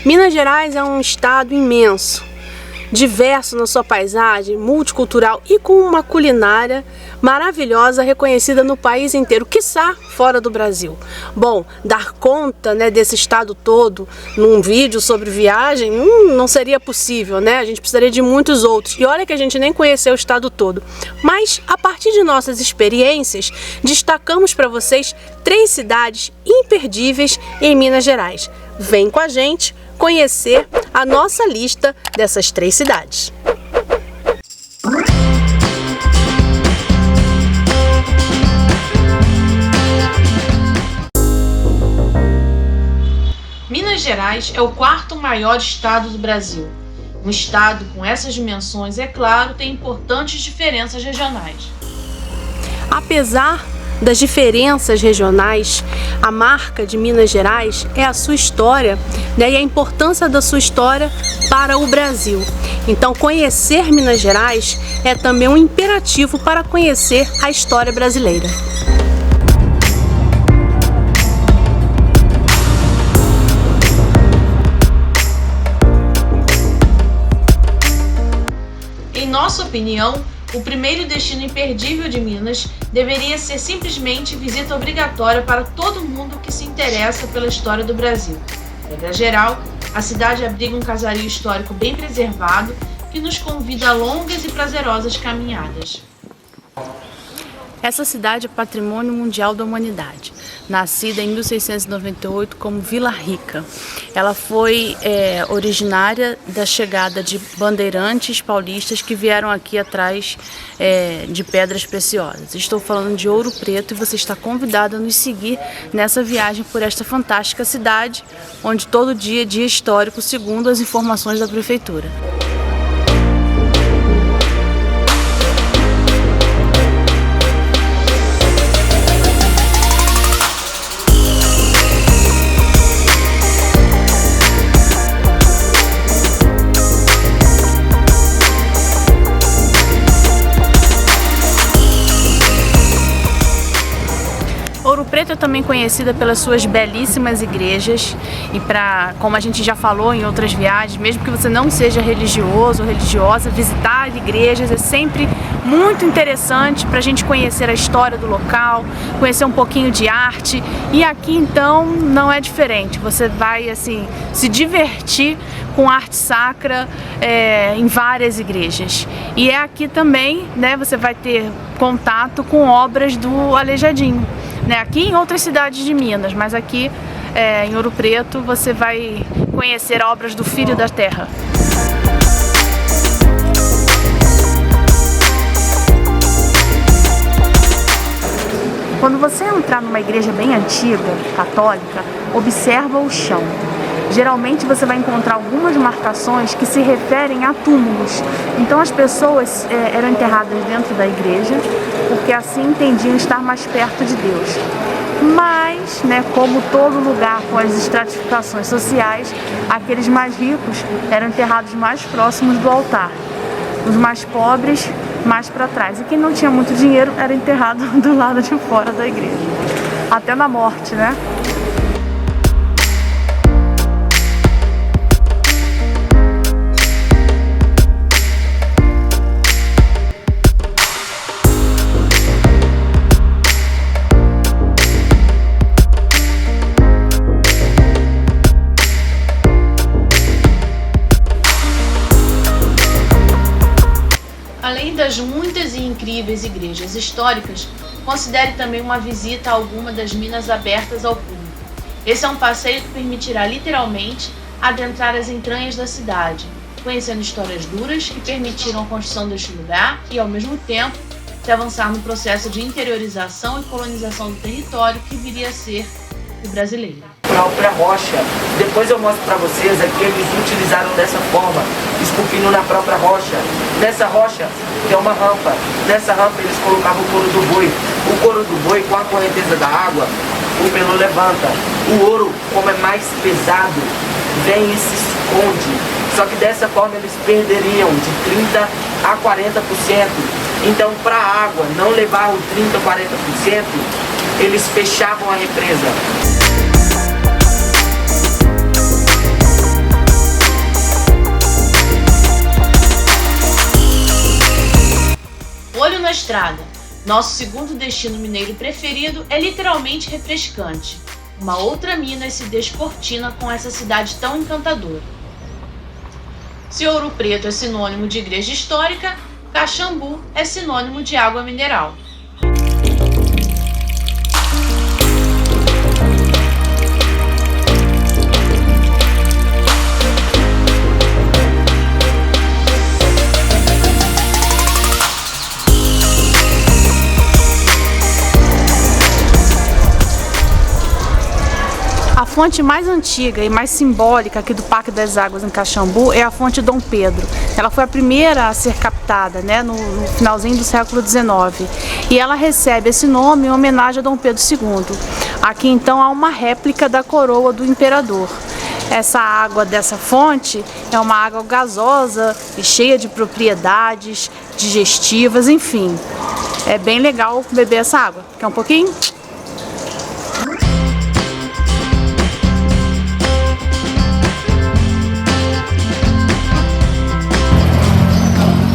Minas Gerais é um estado imenso, diverso na sua paisagem, multicultural e com uma culinária maravilhosa, reconhecida no país inteiro, quiçá fora do Brasil. Bom, dar conta, né, desse estado todo num vídeo sobre viagem não seria possível, né? A gente precisaria de muitos outros. E olha que a gente nem conheceu o estado todo. Mas, a partir de nossas experiências, destacamos para vocês 3 cidades imperdíveis em Minas Gerais. Vem com a gente conhecer a nossa lista dessas 3 cidades. Minas Gerais é o 4º maior estado do Brasil. Um estado com essas dimensões, é claro, tem importantes diferenças regionais. Apesar das diferenças regionais, a marca de Minas Gerais é a sua história, né, e a importância da sua história para o Brasil. Então, conhecer Minas Gerais é também um imperativo para conhecer a história brasileira. Em nossa opinião, o primeiro destino imperdível de Minas deveria ser simplesmente visita obrigatória para todo mundo que se interessa pela história do Brasil. Regra geral, a cidade abriga um casario histórico bem preservado que nos convida a longas e prazerosas caminhadas. Essa cidade é patrimônio mundial da humanidade, nascida em 1698 como Vila Rica. Ela foi originária da chegada de bandeirantes paulistas que vieram aqui atrás de pedras preciosas. Estou falando de Ouro Preto e você está convidado a nos seguir nessa viagem por esta fantástica cidade, onde todo dia é dia histórico, segundo as informações da Prefeitura. Ouro Preto é também conhecida pelas suas belíssimas igrejas e como a gente já falou em outras viagens, mesmo que você não seja religioso ou religiosa, visitar igrejas é sempre muito interessante para a gente conhecer a história do local, conhecer um pouquinho de arte, e aqui então não é diferente, você vai assim se divertir com arte sacra em várias igrejas. E é aqui também, né, você vai ter contato com obras do Aleijadinho. Aqui em outras cidades de Minas, mas aqui em Ouro Preto você vai conhecer obras do Filho da Terra. Quando você entrar numa igreja bem antiga, católica, observa o chão. Geralmente você vai encontrar algumas marcações que se referem a túmulos. Então as pessoas eram enterradas dentro da igreja, porque assim entendiam estar mais perto de Deus. Mas, como todo lugar com as estratificações sociais, aqueles mais ricos eram enterrados mais próximos do altar. Os mais pobres, mais para trás. E quem não tinha muito dinheiro era enterrado do lado de fora da igreja. Até na morte, né? Além das muitas e incríveis igrejas históricas, considere também uma visita a alguma das minas abertas ao público. Esse é um passeio que permitirá literalmente adentrar as entranhas da cidade, conhecendo histórias duras que permitiram a construção deste lugar e, ao mesmo tempo, se avançar no processo de interiorização e colonização do território que viria a ser o brasileiro. Própria rocha. Depois eu mostro para vocês aqui, eles utilizaram dessa forma, esculpindo na própria rocha. Nessa rocha tem uma rampa. Nessa rampa eles colocavam o couro do boi. O couro do boi, com a correnteza da água, o pelo levanta. O ouro, como é mais pesado, vem e se esconde. Só que dessa forma eles perderiam de 30% a 40%. Então, para a água não levar o 30% a 40%, eles fechavam a represa. Estrada. Nosso segundo destino mineiro preferido é literalmente refrescante. Uma outra Minas se descortina com essa cidade tão encantadora. Se Ouro Preto é sinônimo de igreja histórica, Caxambu é sinônimo de água mineral. A fonte mais antiga e mais simbólica aqui do Parque das Águas em Caxambu é a fonte Dom Pedro. Ela foi a primeira a ser captada, né, no finalzinho do século XIX. E ela recebe esse nome em homenagem a Dom Pedro II. Aqui então há uma réplica da coroa do imperador. Essa água dessa fonte é uma água gasosa e cheia de propriedades digestivas, enfim. É bem legal beber essa água. Quer um pouquinho?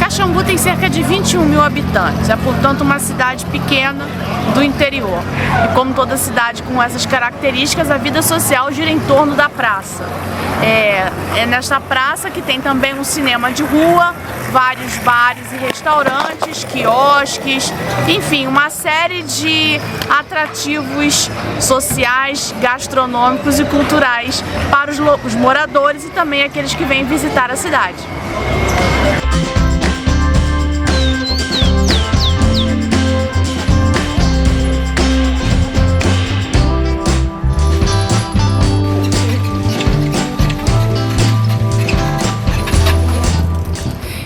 Caxambu tem cerca de 21 mil habitantes, é portanto uma cidade pequena do interior. E como toda cidade com essas características, a vida social gira em torno da praça. É nesta praça que tem também um cinema de rua, vários bares e restaurantes, quiosques, enfim, uma série de atrativos sociais, gastronômicos e culturais para os moradores e também aqueles que vêm visitar a cidade.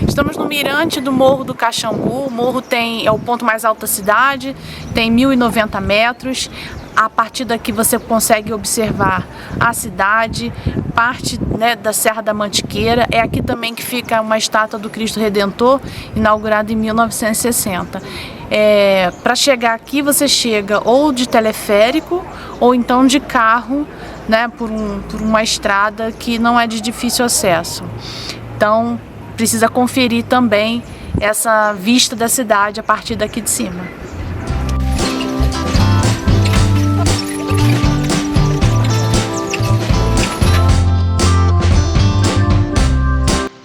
Estamos no mirante do Morro do Caxambu. O morro é o ponto mais alto da cidade, tem 1.090 metros. A partir daqui você consegue observar a cidade, parte, né, da Serra da Mantiqueira. É aqui também que fica uma estátua do Cristo Redentor, inaugurada em 1960. Para chegar aqui você chega ou de teleférico ou então de carro, né, por uma estrada que não é de difícil acesso. Então precisa conferir também essa vista da cidade a partir daqui de cima.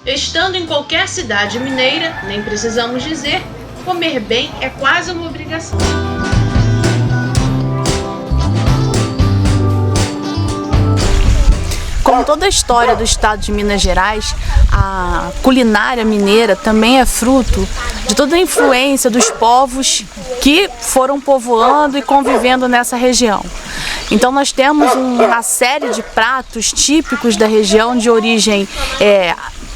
Estando em qualquer cidade mineira, nem precisamos dizer, comer bem é quase uma obrigação. Como toda a história do estado de Minas Gerais, a culinária mineira também é fruto de toda a influência dos povos que foram povoando e convivendo nessa região. Então nós temos uma série de pratos típicos da região de origem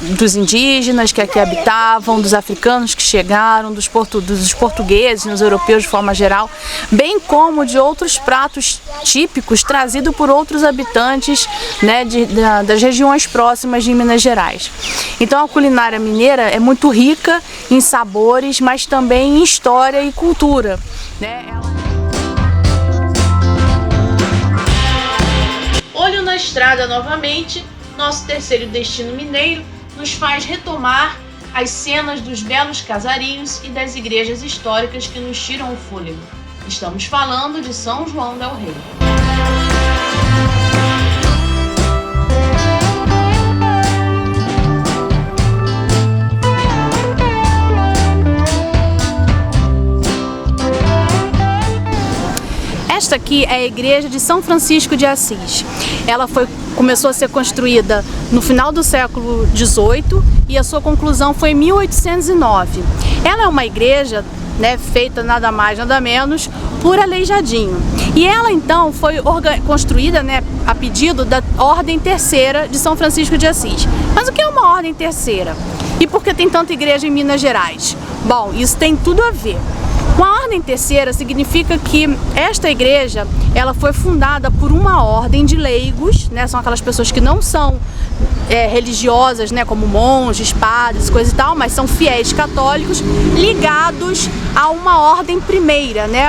dos indígenas que aqui habitavam, dos africanos que chegaram, dos portugueses, dos europeus de forma geral, bem como de outros pratos típicos trazidos por outros habitantes, né, das regiões próximas de Minas Gerais. Então a culinária mineira é muito rica em sabores, mas também em história e cultura, né? Olho na estrada novamente, nosso terceiro destino mineiro nos faz retomar as cenas dos belos casarinhos e das igrejas históricas que nos tiram o fôlego. Estamos falando de São João del Rei. Esta aqui é a igreja de São Francisco de Assis. Ela começou a ser construída no final do século XVIII e a sua conclusão foi em 1809. Ela é uma igreja, né, feita nada mais nada menos por Aleijadinho. E ela então foi construída, né, a pedido da Ordem Terceira de São Francisco de Assis. Mas o que é uma Ordem Terceira? E por que tem tanta igreja em Minas Gerais? Bom, isso tem tudo a ver. Uma ordem terceira significa que esta igreja, ela foi fundada por uma ordem de leigos, né? São aquelas pessoas que não são religiosas, né? Como monges, padres, coisa e tal, mas são fiéis católicos ligados a uma ordem primeira, né?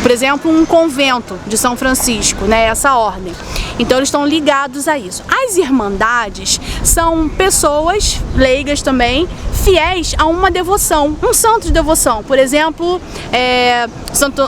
Por exemplo, um convento de São Francisco, né? Essa ordem. Então eles estão ligados a isso. As irmandades são pessoas leigas também, fiéis a uma devoção, um santo de devoção. Por exemplo,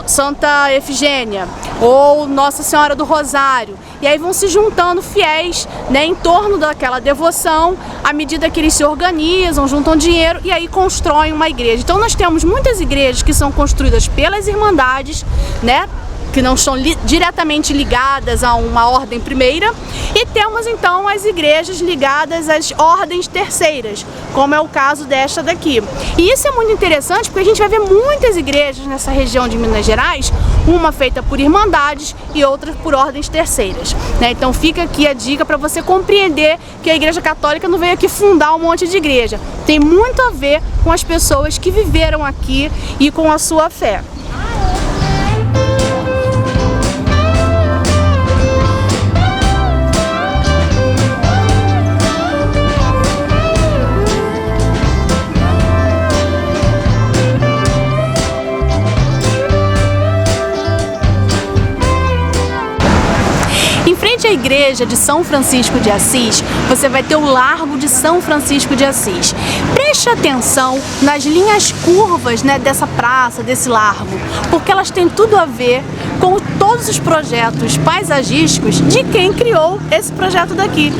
Santa Efigênia ou Nossa Senhora do Rosário. E aí vão se juntando fiéis, né, em torno daquela devoção, à medida que eles se organizam, juntam dinheiro e aí constroem uma igreja. Então nós temos muitas igrejas que são construídas pelas irmandades, né, que não estão diretamente ligadas a uma ordem primeira, e temos então as igrejas ligadas às ordens terceiras, como é o caso desta daqui. E isso é muito interessante porque a gente vai ver muitas igrejas nessa região de Minas Gerais, uma feita por irmandades e outra por ordens terceiras, né? Então fica aqui a dica para você compreender que a Igreja Católica não veio aqui fundar um monte de igreja, tem muito a ver com as pessoas que viveram aqui e com a sua fé. Em frente à igreja de São Francisco de Assis, você vai ter o Largo de São Francisco de Assis. Preste atenção nas linhas curvas, né, dessa praça, desse largo, porque elas têm tudo a ver com todos os projetos paisagísticos de quem criou esse projeto daqui.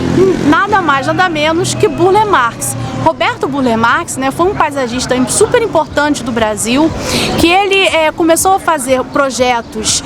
Nada mais, nada menos que Burle Marx. Roberto Burle Marx, né, foi um paisagista super importante do Brasil, que ele começou a fazer projetos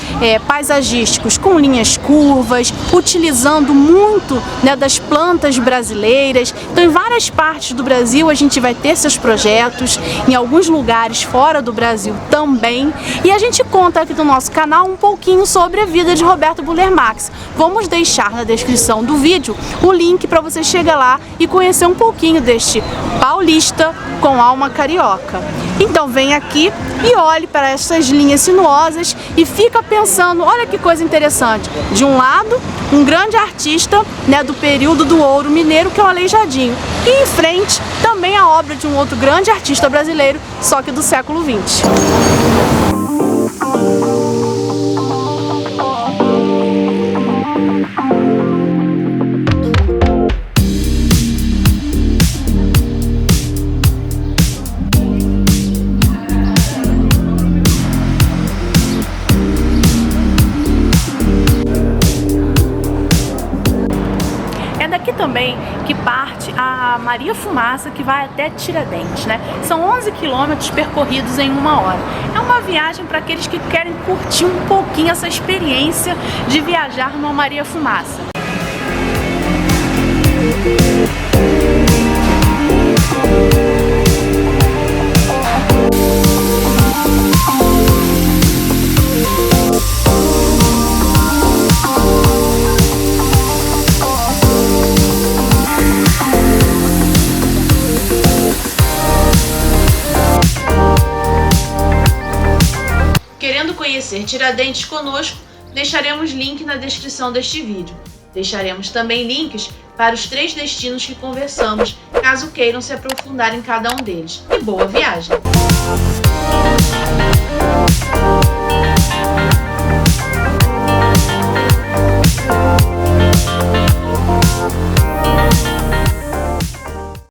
paisagísticos com linhas curvas, utilizando muito, né, das plantas brasileiras. Então, em várias partes do Brasil a gente vai ter seus projetos, em alguns lugares fora do Brasil também. E a gente conta aqui no nosso canal um pouquinho sobre a vida de Roberto Burle Marx. Vamos deixar na descrição do vídeo o link para você chegar lá e conhecer um pouquinho deste paulista com alma carioca. Então vem aqui e olhe para essas linhas sinuosas e fica pensando, olha que coisa interessante. De um lado, um grande artista, né, do período do ouro mineiro, que é o Aleijadinho. E em frente, também a obra de um outro grande artista brasileiro, só que do século XX. Daqui também que parte a Maria Fumaça, que vai até Tiradentes, né? São 11 quilômetros percorridos em 1 hora. É uma viagem para aqueles que querem curtir um pouquinho essa experiência de viajar numa Maria Fumaça. Querendo conhecer Tiradentes conosco, deixaremos link na descrição deste vídeo. Deixaremos também links para os 3 destinos que conversamos, caso queiram se aprofundar em cada um deles. E boa viagem!